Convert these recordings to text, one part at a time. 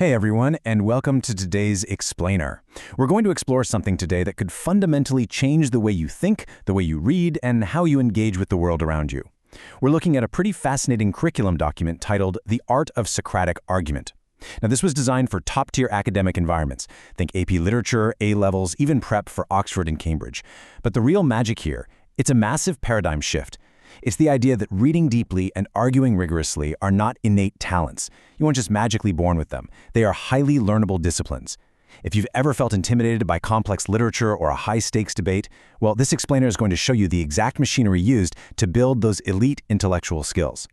Hey everyone, and welcome to today's Explainer. We're going to explore something today that could fundamentally change the way you think, the way you read, and how you engage with the world around you. We're looking at a pretty fascinating curriculum document titled The Art of Socratic Argument. Now, this was designed for top-tier academic environments. Think AP Literature, A-levels, even prep for Oxford and Cambridge. But the real magic here, it's a massive paradigm shift. It's the idea that reading deeply and arguing rigorously are not innate talents. You weren't just magically born with them. They are highly learnable disciplines. If you've ever felt intimidated by complex literature or a high-stakes debate, well, this explainer is going to show you the exact machinery used to build those elite intellectual skills.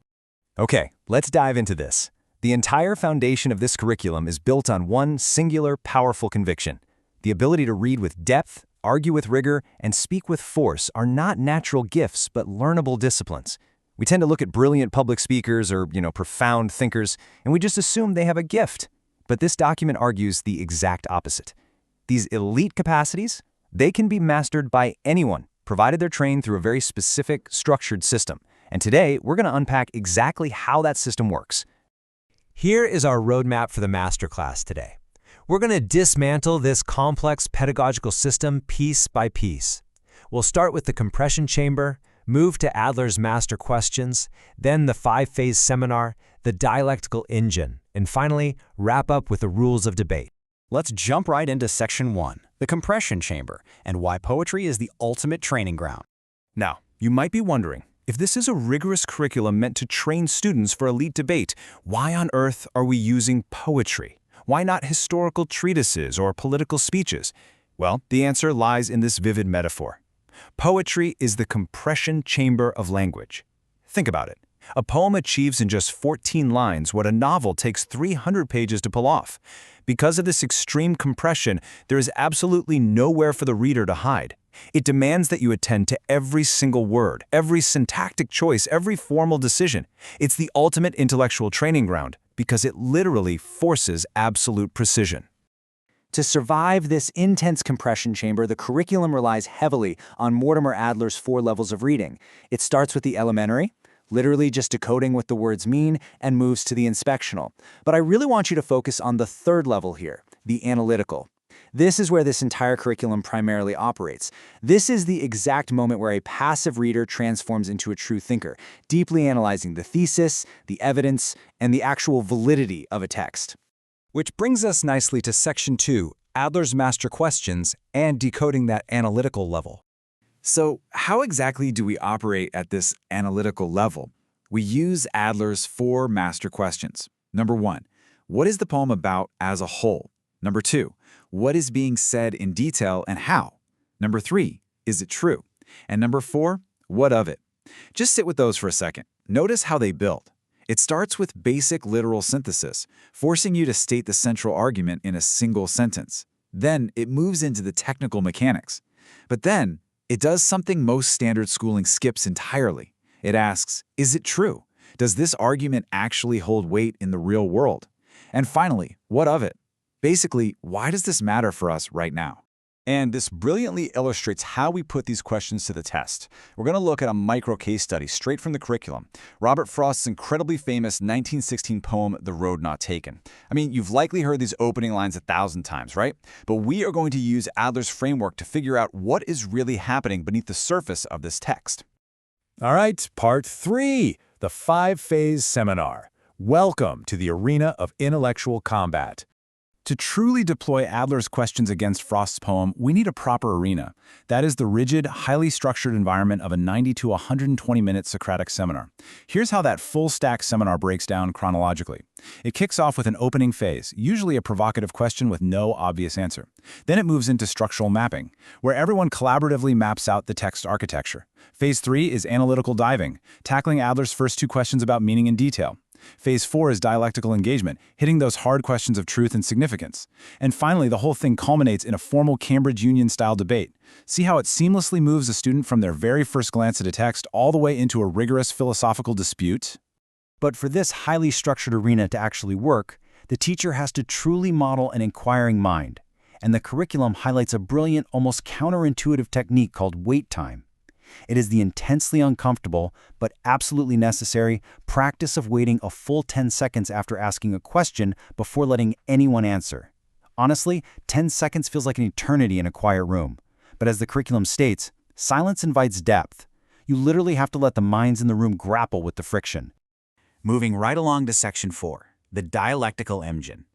Okay, let's dive into this. The entire foundation of this curriculum is built on one singular, powerful conviction. The ability to read with depth, argue with rigor, and speak with force are not natural gifts, but learnable disciplines. We tend to look at brilliant public speakers or, profound thinkers, and we just assume they have a gift. But this document argues the exact opposite. These elite capacities, they can be mastered by anyone, provided they're trained through a very specific, structured system. And today, we're going to unpack exactly how that system works. Here is our roadmap for the masterclass today. We're going to dismantle this complex pedagogical system piece by piece. We'll start with the compression chamber, move to Adler's master questions, then the 5-phase seminar, the dialectical engine, and finally, wrap up with the rules of debate. Let's jump right into Section 1, the compression chamber, and why poetry is the ultimate training ground. Now, you might be wondering, if this is a rigorous curriculum meant to train students for elite debate, why on earth are we using poetry? Why not historical treatises or political speeches? Well, the answer lies in this vivid metaphor. Poetry is the compression chamber of language. Think about it. A poem achieves in just 14 lines what a novel takes 300 pages to pull off. Because of this extreme compression, there is absolutely nowhere for the reader to hide. It demands that you attend to every single word, every syntactic choice, every formal decision. It's the ultimate intellectual training ground, because it literally forces absolute precision. To survive this intense compression chamber, the curriculum relies heavily on Mortimer Adler's 4 levels of reading. It starts with the elementary, literally just decoding what the words mean, and moves to the inspectional. But I really want you to focus on the 3rd level here, the analytical. This is where this entire curriculum primarily operates. This is the exact moment where a passive reader transforms into a true thinker, deeply analyzing the thesis, the evidence, and the actual validity of a text. Which brings us nicely to Section 2, Adler's master questions and decoding that analytical level. So, how exactly do we operate at this analytical level? We use Adler's 4 master questions. Number 1, what is the poem about as a whole? Number 2, what is being said in detail and how? Number 3, is it true? And number 4, what of it? Just sit with those for a second. Notice how they build. It starts with basic literal synthesis, forcing you to state the central argument in a single sentence. Then it moves into the technical mechanics. But then it does something most standard schooling skips entirely. It asks, is it true? Does this argument actually hold weight in the real world? And finally, what of it? Basically, why does this matter for us right now? And this brilliantly illustrates how we put these questions to the test. We're going to look at a micro case study straight from the curriculum, Robert Frost's incredibly famous 1916 poem, The Road Not Taken. I mean, you've likely heard these opening lines 1,000 times, right? But we are going to use Adler's framework to figure out what is really happening beneath the surface of this text. All right, part 3, the 5-phase seminar. Welcome to the arena of intellectual combat. To truly deploy Adler's questions against Frost's poem, we need a proper arena. That is the rigid, highly structured environment of a 90 to 120-minute Socratic seminar. Here's how that full-stack seminar breaks down chronologically. It kicks off with an opening phase, usually a provocative question with no obvious answer. Then it moves into structural mapping, where everyone collaboratively maps out the text architecture. Phase 3 is analytical diving, tackling Adler's first 2 questions about meaning in detail. Phase 4 is dialectical engagement, hitting those hard questions of truth and significance. And finally, the whole thing culminates in a formal Cambridge Union-style debate. See how it seamlessly moves a student from their very first glance at a text all the way into a rigorous philosophical dispute? But for this highly structured arena to actually work, the teacher has to truly model an inquiring mind. And the curriculum highlights a brilliant, almost counterintuitive technique called wait time. It is the intensely uncomfortable, but absolutely necessary, practice of waiting a full 10 seconds after asking a question before letting anyone answer. Honestly, 10 seconds feels like an eternity in a quiet room. But as the curriculum states, silence invites depth. You literally have to let the minds in the room grapple with the friction. Moving right along to Section 4, the dialectical engine.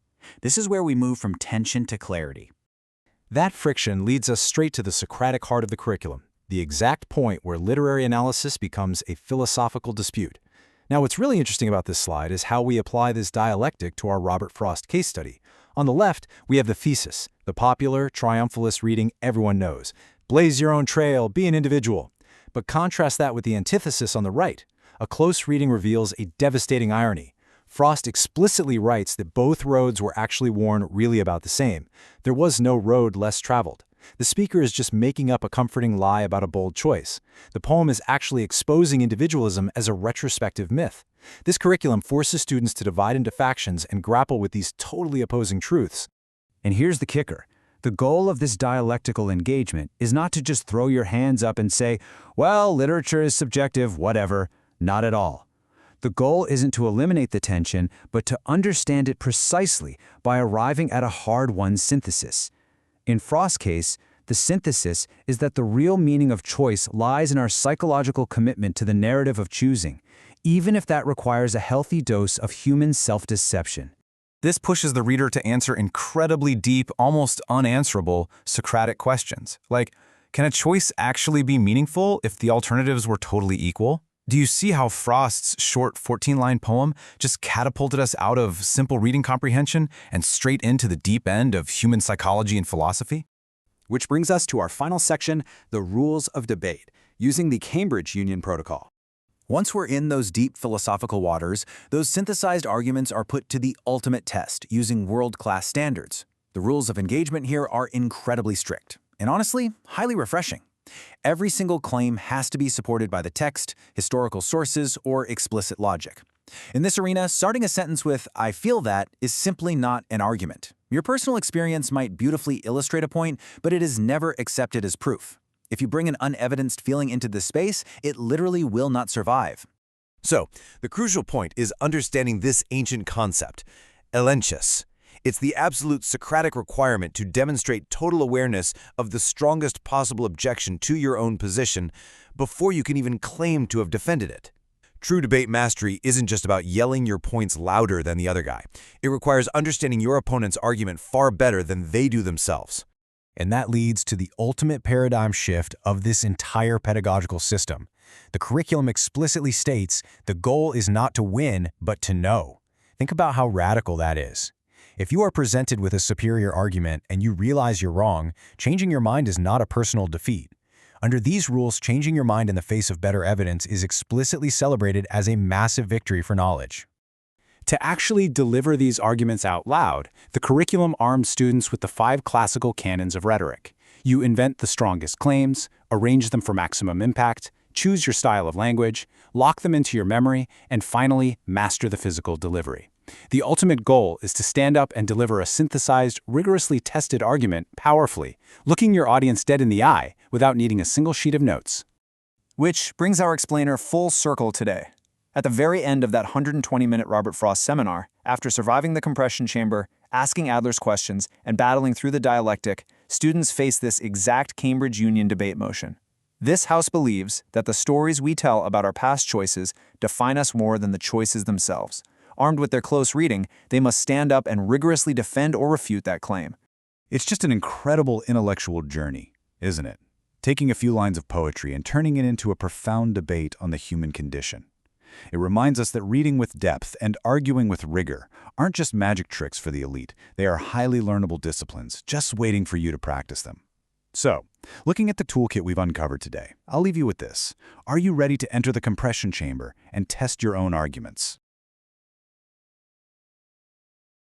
This is where we move from tension to clarity. That friction leads us straight to the Socratic heart of the curriculum, the exact point where literary analysis becomes a philosophical dispute. Now, what's really interesting about this slide is how we apply this dialectic to our Robert Frost case study. On the left, we have the thesis, the popular, triumphalist reading everyone knows. Blaze your own trail, be an individual. But contrast that with the antithesis on the right. A close reading reveals a devastating irony. Frost explicitly writes that both roads were actually worn really about the same. There was no road less traveled. The speaker is just making up a comforting lie about a bold choice. The poem is actually exposing individualism as a retrospective myth. This curriculum forces students to divide into factions and grapple with these totally opposing truths. And here's the kicker. The goal of this dialectical engagement is not to just throw your hands up and say, well, literature is subjective, whatever. Not at all. The goal isn't to eliminate the tension, but to understand it precisely by arriving at a hard-won synthesis. In Frost's case, the synthesis is that the real meaning of choice lies in our psychological commitment to the narrative of choosing, even if that requires a healthy dose of human self-deception. This pushes the reader to answer incredibly deep, almost unanswerable Socratic questions. Like, can a choice actually be meaningful if the alternatives were totally equal? Do you see how Frost's short 14-line poem just catapulted us out of simple reading comprehension and straight into the deep end of human psychology and philosophy? Which brings us to our final section, the rules of debate, using the Cambridge Union Protocol. Once we're in those deep philosophical waters, those synthesized arguments are put to the ultimate test using world-class standards. The rules of engagement here are incredibly strict, and honestly, highly refreshing. Every single claim has to be supported by the text, historical sources, or explicit logic. In this arena, starting a sentence with "I feel that" is simply not an argument. Your personal experience might beautifully illustrate a point, but it is never accepted as proof. If you bring an unevidenced feeling into this space, it literally will not survive. So, the crucial point is understanding this ancient concept, elenchus. It's the absolute Socratic requirement to demonstrate total awareness of the strongest possible objection to your own position before you can even claim to have defended it. True debate mastery isn't just about yelling your points louder than the other guy. It requires understanding your opponent's argument far better than they do themselves. And that leads to the ultimate paradigm shift of this entire pedagogical system. The curriculum explicitly states the goal is not to win, but to know. Think about how radical that is. If you are presented with a superior argument and you realize you're wrong, changing your mind is not a personal defeat. Under these rules, changing your mind in the face of better evidence is explicitly celebrated as a massive victory for knowledge. To actually deliver these arguments out loud, the curriculum arms students with the 5 classical canons of rhetoric. You invent the strongest claims, arrange them for maximum impact, choose your style of language, lock them into your memory, and finally, master the physical delivery. The ultimate goal is to stand up and deliver a synthesized, rigorously tested argument powerfully, looking your audience dead in the eye without needing a single sheet of notes. Which brings our explainer full circle today. At the very end of that 120-minute Robert Frost seminar, after surviving the compression chamber, asking Adler's questions, and battling through the dialectic, students face this exact Cambridge Union debate motion. This house believes that the stories we tell about our past choices define us more than the choices themselves. Armed with their close reading, they must stand up and rigorously defend or refute that claim. It's just an incredible intellectual journey, isn't it? Taking a few lines of poetry and turning it into a profound debate on the human condition. It reminds us that reading with depth and arguing with rigor aren't just magic tricks for the elite. They are highly learnable disciplines, just waiting for you to practice them. So, looking at the toolkit we've uncovered today, I'll leave you with this. Are you ready to enter the compression chamber and test your own arguments?